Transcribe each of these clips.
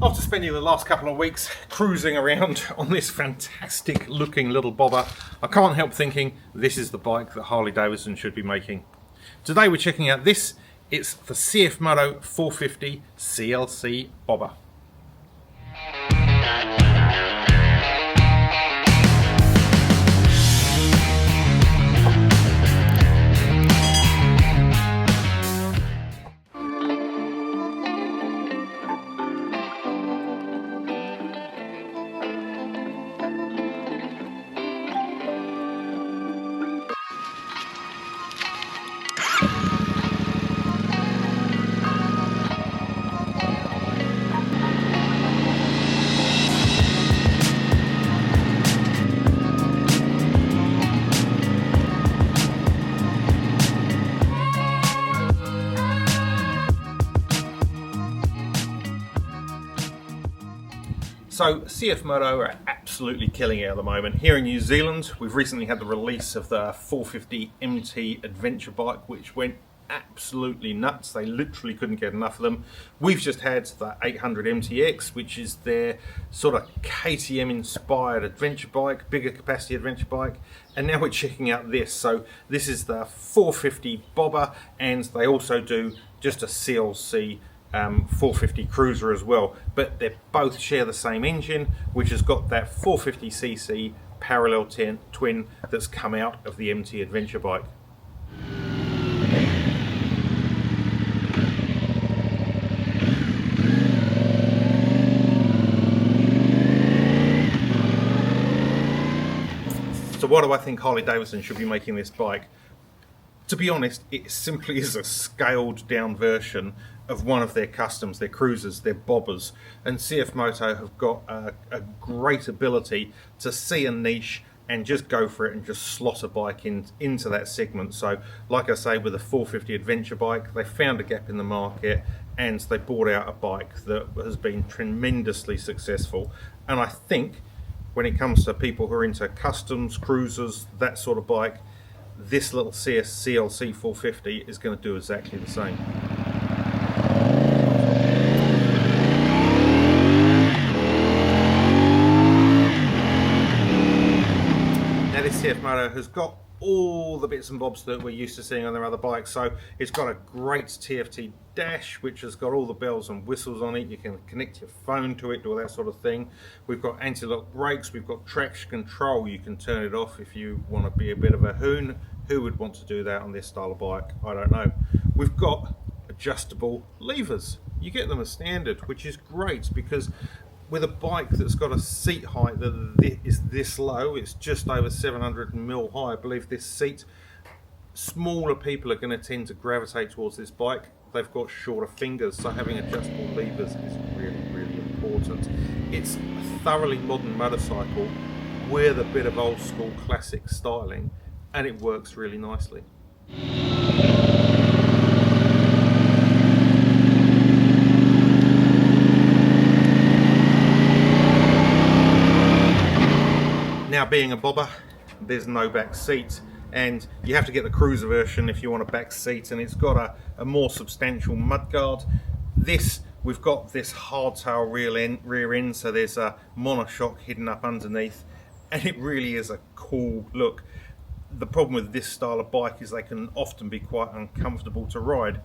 After spending the last couple of weeks cruising around on this fantastic looking little bobber, I can't help thinking this is the bike that Harley-Davidson should be making. Today we're checking out this. It's the CFMoto 450 CL-C Bobber. So CFMoto are absolutely killing it at the moment. Here in New Zealand, we've recently had the release of the 450 MT adventure bike, which went absolutely nuts. They literally couldn't get enough of them. We've just had the 800 MTX, which is their sort of KTM inspired adventure bike, bigger capacity adventure bike. And now we're checking out this. So this is the 450 Bobber, and they also do just a CL-C 450 cruiser as well, but they both share the same engine, which has got that 450cc parallel twin that's come out of the MT adventure bike. So why do I think Harley-Davidson should be making this bike? To be honest, it simply is a scaled down version of one of their customs, their cruisers, their bobbers. And CFMoto have got a great ability to see a niche and just go for it and just slot a bike into that segment. So like I say, with a 450 adventure bike, they found a gap in the market and they brought out a bike that has been tremendously successful. And I think when it comes to people who are into customs, cruisers, that sort of bike, this little CL-C 450 is going to do exactly the same. Now this CFMoto has got all the bits and bobs that we're used to seeing on their other bikes. So it's got a great TFT dash, which has got all the bells and whistles on it. You can connect your phone to it, all that sort of thing. We've got anti-lock brakes, we've got traction control. You can turn it off if you want to be a bit of a hoon. Who would want to do that on this style of bike? I don't know. We've got adjustable levers. You get them as standard, which is great because with a bike that's got a seat height that is this low, it's just over 700mm high, I believe this seat, smaller people are going to tend to gravitate towards this bike. They've got shorter fingers, so having adjustable levers is really, really important. It's a thoroughly modern motorcycle with a bit of old school classic styling, and it works really nicely. Now, being a bobber, there's no back seat, and you have to get the cruiser version if you want a back seat, and it's got a more substantial mudguard. This, we've got this hardtail rear end, so there's a monoshock hidden up underneath, and it really is a cool look. The problem with this style of bike is they can often be quite uncomfortable to ride.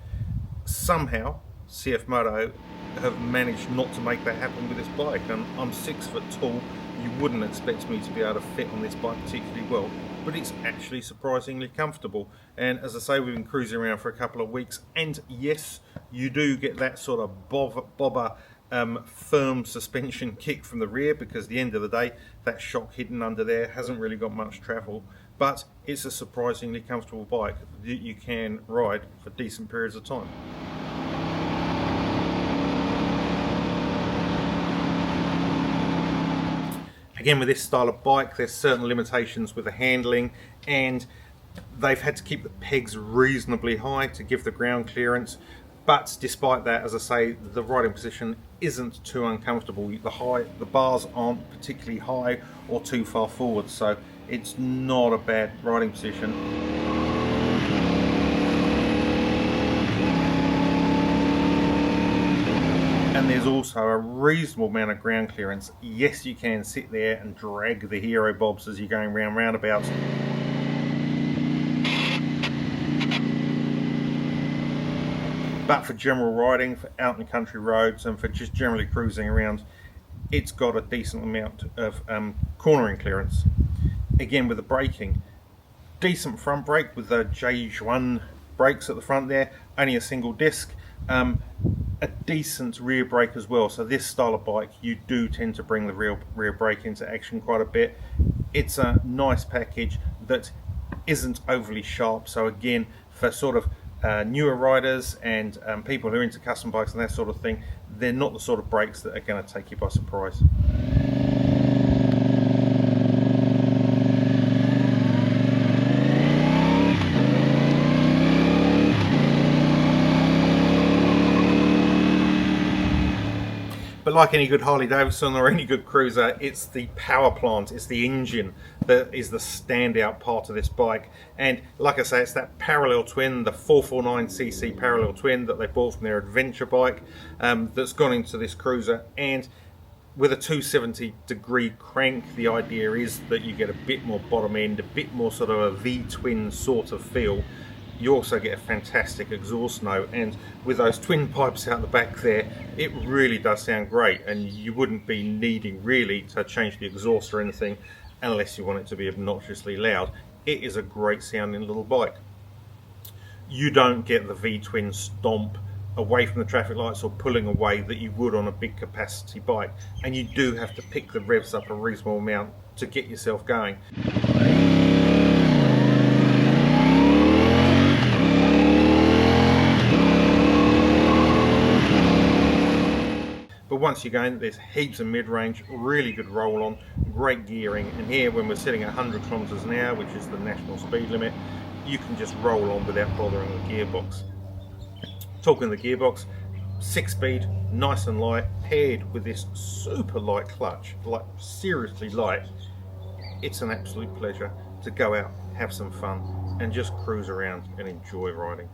Somehow CFMoto have managed not to make that happen with this bike, and I'm 6 foot tall. You wouldn't expect me to be able to fit on this bike particularly well, but it's actually surprisingly comfortable. And as I say, we've been cruising around for a couple of weeks, and yes, you do get that sort of bobber firm suspension kick from the rear, because at the end of the day, that shock hidden under there hasn't really got much travel, but it's a surprisingly comfortable bike that you can ride for decent periods of time. Again, with this style of bike, there's certain limitations with the handling, and they've had to keep the pegs reasonably high to give the ground clearance. But despite that, as I say, the riding position isn't too uncomfortable. The bars aren't particularly high or too far forward, so it's not a bad riding position. And there's also a reasonable amount of ground clearance. Yes, you can sit there and drag the hero bobs as you're going round roundabouts. But for general riding, for out in country roads, and for just generally cruising around, it's got a decent amount of cornering clearance. Again, with the braking, decent front brake with the J1 brakes at the front there, only a single disc. A decent rear brake as well. So this style of bike, you do tend to bring the rear brake into action quite a bit. It's a nice package that isn't overly sharp. So again, for sort of newer riders and people who are into custom bikes and that sort of thing, they're not the sort of brakes that are going to take you by surprise. But like any good Harley-Davidson or any good cruiser, it's the power plant, it's the engine that is the standout part of this bike. And like I say, it's that parallel twin, the 449cc parallel twin that they bought from their adventure bike, that's gone into this cruiser. And with a 270-degree crank, the idea is that you get a bit more bottom end, a bit more sort of a V-twin sort of feel. You also get a fantastic exhaust note, and with those twin pipes out the back there, it really does sound great, and you wouldn't be needing really to change the exhaust or anything unless you want it to be obnoxiously loud. It is a great sounding little bike. You don't get the V-twin stomp away from the traffic lights or pulling away that you would on a big capacity bike, and you do have to pick the revs up a reasonable amount to get yourself going. But once you're going, there's heaps of mid-range, really good roll-on, great gearing, and here when we're sitting at 100 kilometers an hour, which is the national speed limit, you can just roll on without bothering the gearbox. Talking the gearbox, 6-speed, nice and light, paired with this super light clutch, like seriously light. It's an absolute pleasure to go out, have some fun, and just cruise around and enjoy riding.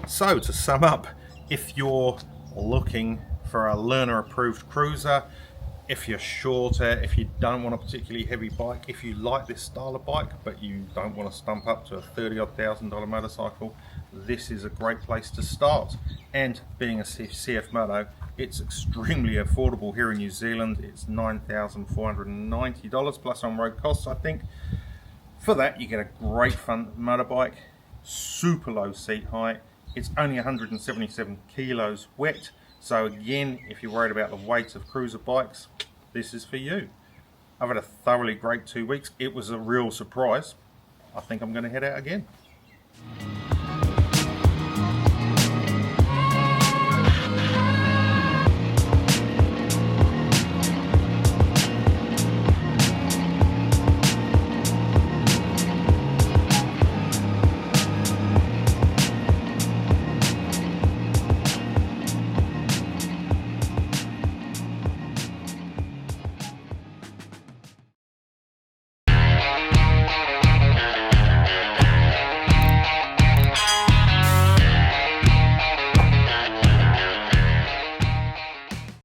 So to sum up, if you're looking for a learner approved cruiser, if you're shorter, if you don't want a particularly heavy bike, if you like this style of bike but you don't want to stump up to a $30,000 motorcycle, this is a great place to start. And being a CFMoto, it's extremely affordable here in New Zealand. It's $9,490 plus on road costs, I think. For that you get a great fun motorbike, super low seat height. It's only 177 kilos wet, so again, if you're worried about the weight of cruiser bikes, this is for you. I've had a thoroughly great 2 weeks. It was a real surprise. I think I'm going to head out again.